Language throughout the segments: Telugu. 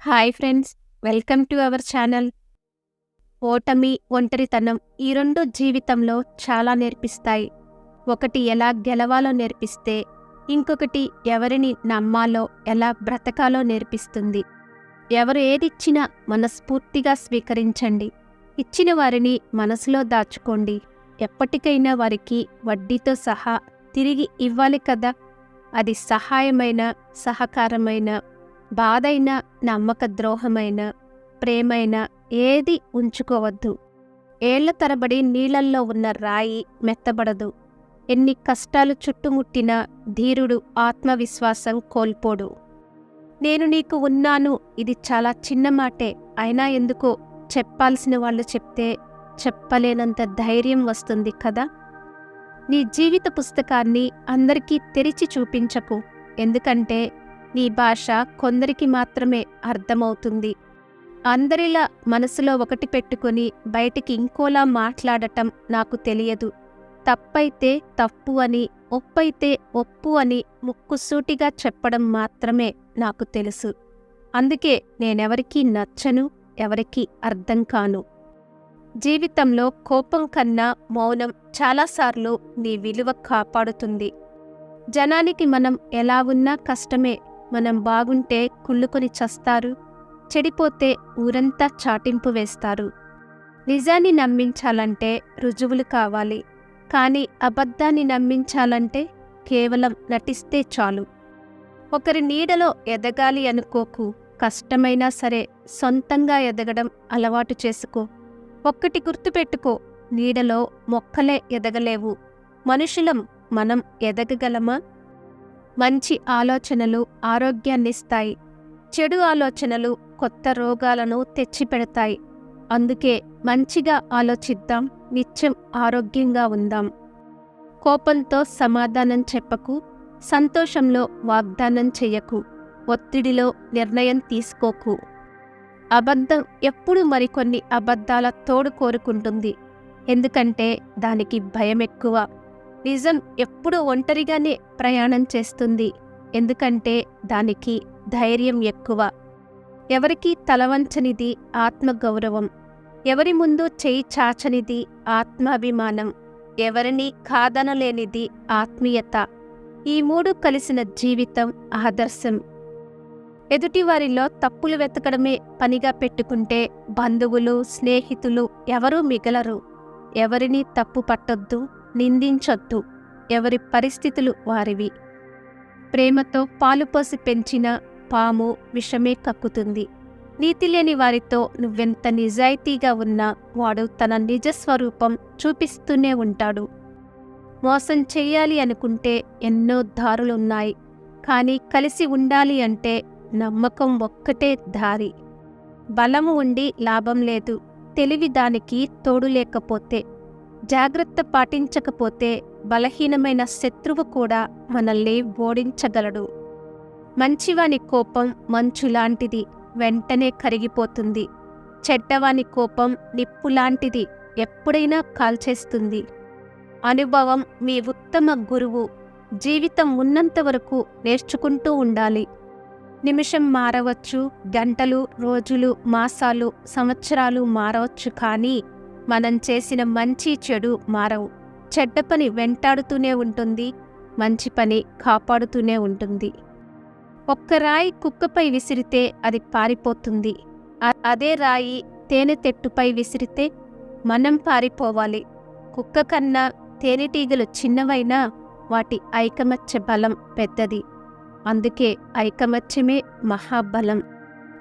Hi friends, welcome to our channel. ఓటమి, ఒంటరితనం ఈ రెండు జీవితంలో చాలా నేర్పిస్తాయి. ఒకటి ఎలా గెలవాలో నేర్పిస్తే, ఇంకొకటి ఎవరిని నమ్మాలో, ఎలా బ్రతకాలో నేర్పిస్తుంది. ఎవరు ఏదిచ్చినా మనస్ఫూర్తిగా స్వీకరించండి. ఇచ్చిన వారిని మనసులో దాచుకోండి. ఎప్పటికైనా వారికి వడ్డీతో సహా తిరిగి ఇవ్వాలి కదా. అది సహాయమైన, సహకారమైన, బాధైనా, నమ్మక ద్రోహమైన, ప్రేమైన ఏది ఉంచుకోవద్దు. ఏళ్ల తరబడి నీళ్లల్లో ఉన్న రాయి మెత్తబడదు. ఎన్ని కష్టాలు చుట్టుముట్టినా ధీరుడు ఆత్మవిశ్వాసం కోల్పోడు. నేను నీకు ఉన్నాను, ఇది చాలా చిన్న మాటే, అయినా ఎందుకో చెప్పాల్సిన వాళ్ళు చెప్తే చెప్పలేనంత ధైర్యం వస్తుంది కదా. నీ జీవిత పుస్తకాన్ని అందరికీ తెరిచి చూపించకు, ఎందుకంటే నీ భాష కొందరికి మాత్రమే అర్థమవుతుంది. అందరిలా మనసులో ఒకటి పెట్టుకుని బయటికి ఇంకోలా మాట్లాడటం నాకు తెలియదు. తప్పైతే తప్పు అని, ఒప్పైతే ఒప్పు అని ముక్కుసూటిగా చెప్పడం మాత్రమే నాకు తెలుసు. అందుకే నేనెవరికీ నచ్చను, ఎవరికీ అర్థం కాను. జీవితంలో కోపం కన్నా మౌనం చాలాసార్లు నీ విలువ కాపాడుతుంది. జనానికి మనం ఎలా ఉన్నా కష్టమే. మనం బాగుంటే కుళ్ళుకొని చస్తారు, చెడిపోతే ఊరంతా చాటింపు వేస్తారు. నిజాన్ని నమ్మించాలంటే రుజువులు కావాలి, కానీ అబద్ధాన్ని నమ్మించాలంటే కేవలం నటిస్తే చాలు. ఒకరి నీడలో ఎదగాలి అనుకోకు, కష్టమైనా సరే సొంతంగా ఎదగడం అలవాటు చేసుకో. ఒక్కటి గుర్తుపెట్టుకో, నీడలో మొక్కలే ఎదగలేవు, మనుషులం మనం ఎదగగలమా? మంచి ఆలోచనలు ఆరోగ్యాన్నిస్తాయి, చెడు ఆలోచనలు కొత్త రోగాలను తెచ్చిపెడతాయి. అందుకే మంచిగా ఆలోచిద్దాం, నిత్యం ఆరోగ్యంగా ఉందాం. కోపంతో సమాధానం చెప్పకు, సంతోషంలో వాగ్దానం చెయ్యకు, ఒత్తిడిలో నిర్ణయం తీసుకోకు. అబద్ధం ఎప్పుడు మరికొన్ని అబద్ధాల తోడు కోరుకుంటుంది, ఎందుకంటే దానికి భయం ఎక్కువ. నిజం ఎప్పుడూ ఒంటరిగానే ప్రయాణం చేస్తుంది, ఎందుకంటే దానికి ధైర్యం ఎక్కువ. ఎవరికీ తలవంచనిది ఆత్మగౌరవం, ఎవరి ముందు చేయి చాచనిది ఆత్మాభిమానం, ఎవరినీ కాదనలేనిది ఆత్మీయత. ఈ మూడు కలిసిన జీవితం ఆదర్శం. ఎదుటివారిలో తప్పులు వెతకడమే పనిగా పెట్టుకుంటే బంధువులు, స్నేహితులు ఎవరూ మిగలరు. ఎవరినీ తప్పు పట్టొద్దు, నిందించొద్దు. ఎవరి పరిస్థితులు వారివి. ప్రేమతో పాలుపోసి పెంచిన పాము విషమే కక్కుతుంది. నీతిలేని వారితో నువ్వెంత నిజాయితీగా ఉన్నా వాడు తన నిజస్వరూపం చూపిస్తూనే ఉంటాడు. మోసం చెయ్యాలి అనుకుంటే ఎన్నో దారులున్నాయి, కానీ కలిసి ఉండాలి అంటే నమ్మకం ఒక్కటే దారి. బలము ఉండి లాభం లేదు, తెలివి దానికి తోడు లేకపోతే. జాగ్రత్త పాటించకపోతే బలహీనమైన శత్రువు కూడా మనల్ని ఓడించగలడు. మంచివాని కోపం మంచులాంటిది, వెంటనే కరిగిపోతుంది. చెడ్డవాని కోపం నిప్పులాంటిది, ఎప్పుడైనా కాల్చేస్తుంది. అనుభవం మీ ఉత్తమ గురువు. జీవితం ఉన్నంతవరకు నేర్చుకుంటూ ఉండాలి. నిమిషం మారవచ్చు, గంటలు, రోజులు, మాసాలు, సంవత్సరాలు మారవచ్చు, కానీ మనం చేసిన మంచి చెడు మారవు. చెడ్డ పని వెంటాడుతూనే ఉంటుంది, మంచి పని కాపాడుతూనే ఉంటుంది. ఒక్క రాయి కుక్కపై విసిరితే అది పారిపోతుంది, అదే రాయి తేనెతెట్టుపై విసిరితే మనం పారిపోవాలి. కుక్క కన్నా తేనెటీగలు చిన్నవైనా వాటి ఐకమత్య బలం పెద్దది. అందుకే ఐకమత్యమే మహాబలం.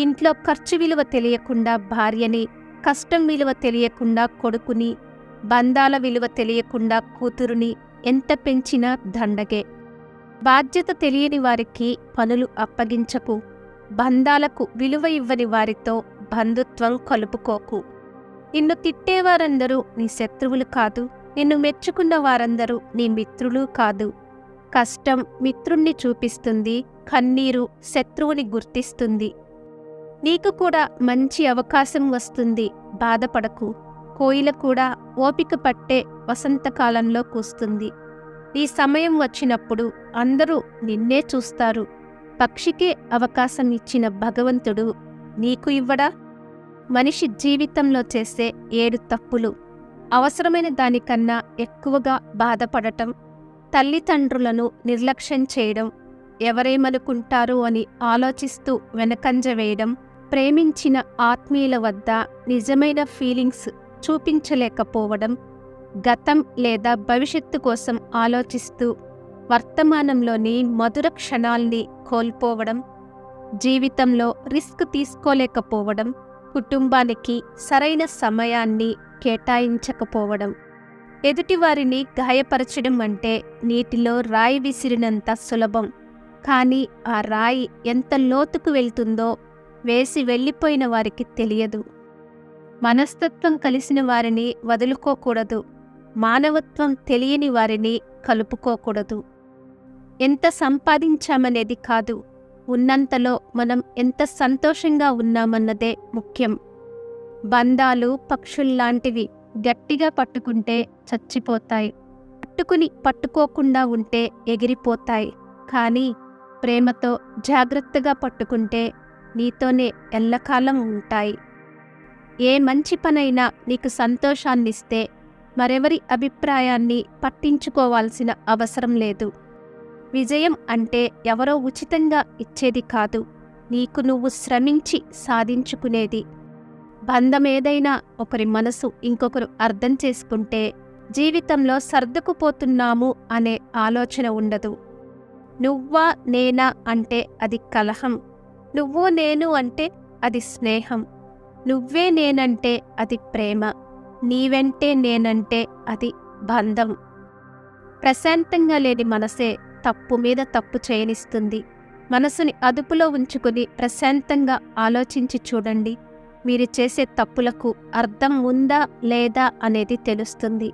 ఇంట్లో ఖర్చు విలువ తెలియకుండా భార్యని, కష్టం విలువ తెలియకుండా కొడుకుని, బంధాల విలువ తెలియకుండా కూతురుని ఎంత పెంచినా దండగే. బాధ్యత తెలియని వారికి పనులు అప్పగించకు. బంధాలకు విలువ ఇవ్వని వారితో బంధుత్వం కలుపుకోకు. నిన్ను తిట్టేవారందరూ నీ శత్రువులు కాదు, నిన్ను మెచ్చుకున్న వారందరూ నీ మిత్రులు కాదు. కష్టం మిత్రుణ్ణి చూపిస్తుంది, కన్నీరు శత్రువుని గుర్తిస్తుంది. నీకు కూడా మంచి అవకాశం వస్తుంది, బాధపడకు. కోయిల కూడా ఓపిక పట్టే వసంతకాలంలో కూస్తుంది. నీ సమయం వచ్చినప్పుడు అందరూ నిన్నే చూస్తారు. పక్షికే అవకాశం ఇచ్చిన భగవంతుడు నీకు ఇవ్వడా? మనిషి జీవితంలో చేసే 7 తప్పులు. అవసరమైన దానికన్నా ఎక్కువగా బాధపడటం, తల్లిదండ్రులను నిర్లక్ష్యం చేయడం, ఎవరేమనుకుంటారు అని ఆలోచిస్తూ వెనకంజ వేయడం, ప్రేమించిన ఆత్మీయుల వద్ద నిజమైన ఫీలింగ్స్ చూపించలేకపోవడం, గతం లేదా భవిష్యత్తు కోసం ఆలోచిస్తూ వర్తమానంలోని మధుర క్షణాల్ని కోల్పోవడం, జీవితంలో రిస్క్ తీసుకోలేకపోవడం, కుటుంబానికి సరైన సమయాన్ని కేటాయించకపోవడం. ఎదుటివారిని గాయపరచడం అంటే నీటిలో రాయి విసిరినంత సులభం. కానీ ఆ రాయి ఎంత లోతుకు వెళ్తుందో వేసి వెళ్ళిపోయిన వారికి తెలియదు. మనస్తత్వం కలిసిన వారిని వదులుకోకూడదు. మానవత్వం తెలియని వారిని కలుపుకోకూడదు. ఎంత సంపాదించామనేది కాదు, ఉన్నంతలో మనం ఎంత సంతోషంగా ఉన్నామన్నదే ముఖ్యం. బంధాలు పక్షుల్లాంటివి. గట్టిగా పట్టుకుంటే చచ్చిపోతాయి, పట్టుకోకుండా ఉంటే ఎగిరిపోతాయి. కానీ ప్రేమతో జాగ్రత్తగా పట్టుకుంటే నీతోనే ఎల్లకాలం ఉంటాయి. ఏ మంచి పనైనా నీకు సంతోషాన్నిస్తే మరెవరి అభిప్రాయాన్ని పట్టించుకోవాల్సిన అవసరం లేదు. విజయం అంటే ఎవరో ఉచితంగా ఇచ్చేది కాదు, నీకు నువ్వు శ్రమించి సాధించుకునేది. బంధమేదైనా ఒకరి మనసు ఇంకొకరు అర్థం చేసుకుంటే జీవితంలో సర్దుకుపోతున్నాము అనే ఆలోచన ఉండదు. నువ్వా నేనా అంటే అది కలహం, నువ్వు నేను అంటే అది స్నేహం, నువ్వే నేనంటే అది ప్రేమ, నీవెంటే నేనంటే అది బంధం. ప్రశాంతంగా లేని మనసే తప్పు మీద తప్పు చేయనిస్తుంది. మనసుని అదుపులో ఉంచుకుని ప్రశాంతంగా ఆలోచించి చూడండి. మీరు చేసే తప్పులకు అర్థం ఉందా లేదా అనేది తెలుస్తుంది.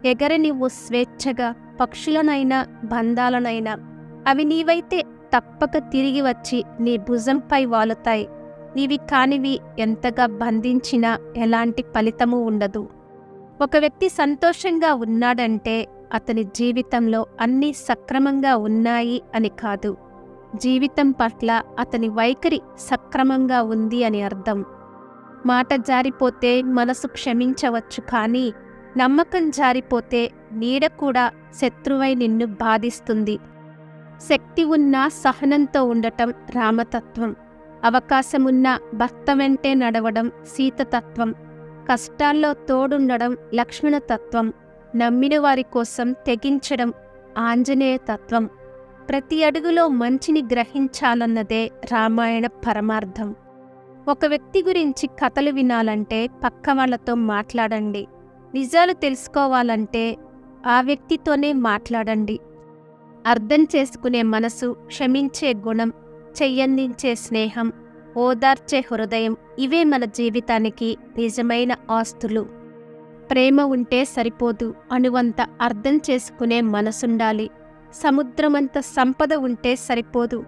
ఎగర నువ్వు స్వేచ్ఛగా పక్షులనైనా బంధాలనైనా అవి నీవైతే తప్పక తిరిగి వచ్చి నీ భుజంపై వాలుతాయి. నీవి కానివి ఎంతగా బంధించినా ఎలాంటి ఫలితమూ ఉండదు. ఒక వ్యక్తి సంతోషంగా ఉన్నాడంటే అతని జీవితంలో అన్నీ సక్రమంగా ఉన్నాయి అని కాదు, జీవితం పట్ల అతని వైఖరి సక్రమంగా ఉంది అని అర్థం. మాట జారిపోతే మనసు క్షమించవచ్చు, కానీ నమ్మకం జారిపోతే నీడ కూడా శత్రువై నిన్ను బాధిస్తుంది. శక్తి ఉన్నా సహనంతో ఉండటం రామతత్వం. అవకాశమున్నా భర్త వెంటే నడవడం సీతతత్వం. కష్టాల్లో తోడుండడం లక్ష్మణతత్వం. నమ్మిన వారి కోసం తెగించడం ఆంజనేయ తత్వం. ప్రతి అడుగులో మంచిని గ్రహించాలన్నదే రామాయణ పరమార్థం. ఒక వ్యక్తి గురించి కథలు వినాలంటే పక్క వాళ్లతో మాట్లాడండి. నిజాలు తెలుసుకోవాలంటే ఆ వ్యక్తితోనే మాట్లాడండి. అర్థం చేసుకునే మనసు, క్షమించే గుణం, చెయ్యందించే స్నేహం, ఓదార్చే హృదయం, ఇవే మన జీవితానికి నిజమైన ఆస్తులు. ప్రేమ ఉంటే సరిపోదు, అణువంత అర్థం చేసుకునే మనసుండాలి. సముద్రమంత సంపద ఉంటే సరిపోదు,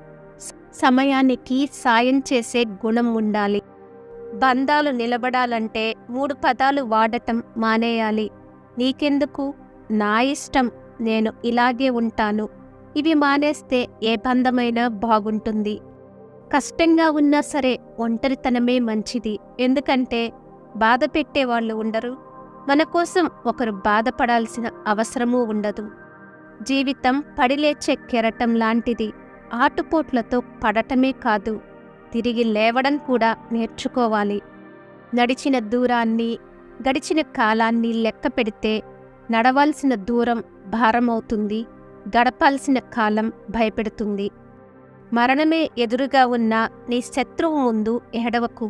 సమయానికి సాయం చేసే గుణం ఉండాలి. బంధాలు నిలబడాలంటే 3 పదాలు వాడటం మానేయాలి. నీకెందుకు, నా ఇష్టం, నేను ఇలాగే ఉంటాను. ఇవి మానేస్తే ఏ బంధమైనా బాగుంటుంది. కష్టంగా ఉన్నా సరే ఒంటరితనమే మంచిది. ఎందుకంటే బాధ పెట్టేవాళ్ళు ఉండరు. మన కోసం ఒకరు బాధపడాల్సిన అవసరమూ ఉండదు. జీవితం పడిలేచే కెరటం లాంటిది. ఆటుపోట్లతో పడటమే కాదు, తిరిగి లేవడం కూడా నేర్చుకోవాలి. నడిచిన దూరాన్ని, గడిచిన కాలాన్ని లెక్క పెడితే నడవాల్సిన దూరం భారమవుతుంది, గడపాల్సిన కాలం భయపెడుతుంది. మరణమే ఎదురుగా ఉన్న నీ శత్రువు ముందు ఏడవకు.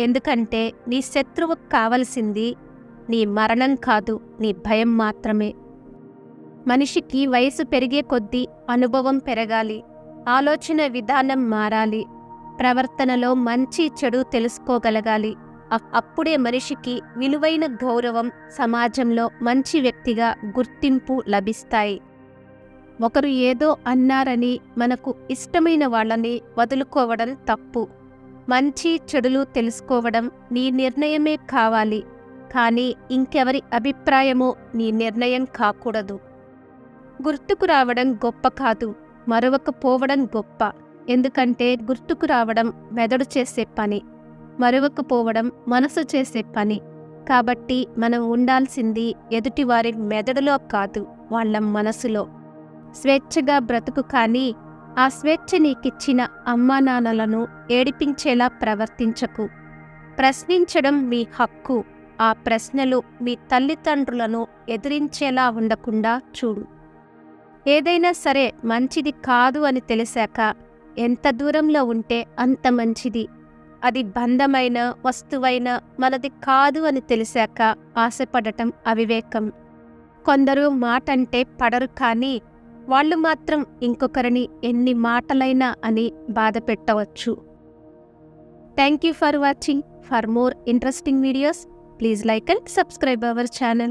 ఎందుకంటే నీ శత్రువుకు కావలసింది నీ మరణం కాదు, నీ భయం మాత్రమే. మనిషికి వయసు పెరిగే కొద్దీ అనుభవం పెరగాలి, ఆలోచన విధానం మారాలి, ప్రవర్తనలో మంచి చెడు తెలుసుకోగలగాలి. అప్పుడే మనిషికి విలువైన గౌరవం, సమాజంలో మంచి వ్యక్తిగా గుర్తింపు లభిస్తాయి. ఒకరు ఏదో అన్నారని మనకు ఇష్టమైన వాళ్ళని వదులుకోవడం తప్పు. మంచి చెడులు తెలుసుకోవడం నీ నిర్ణయమే కావాలి, కానీ ఇంకెవరి అభిప్రాయమో నీ నిర్ణయం కాకూడదు. గుర్తుకు రావడం గొప్ప కాదు, మరవకపోవడం గొప్ప. ఎందుకంటే గుర్తుకు రావడం మెదడు చేసే పని, మరువకపోవడం మనసు చేసే పని. కాబట్టి మనం ఉండాల్సింది ఎదుటివారి మెదడులో కాదు, వాళ్ళ మనసులో. స్వేచ్ఛగా బ్రతుకు, కానీ ఆ స్వేచ్ఛ నీకిచ్చిన అమ్మానాన్నలను ఏడిపించేలా ప్రవర్తించకు. ప్రశ్నించడం మీ హక్కు. ఆ ప్రశ్నలు మీ తల్లిదండ్రులను ఎదిరించేలా ఉండకుండా చూడు. ఏదైనా సరే మంచిది కాదు అని తెలిసాక ఎంత దూరంలో ఉంటే అంత మంచిది. అది బంధమైన, వస్తువైన మనది కాదు అని తెలిసాక ఆశపడటం అవివేకం. కొందరు మాటంటే పడరు, కానీ వాళ్ళు మాత్రం ఇంకొకరిని ఎన్ని మాటలైనా అని బాధ పెట్టవచ్చు. Thank you for watching. For more interesting videos, please like and subscribe our channel.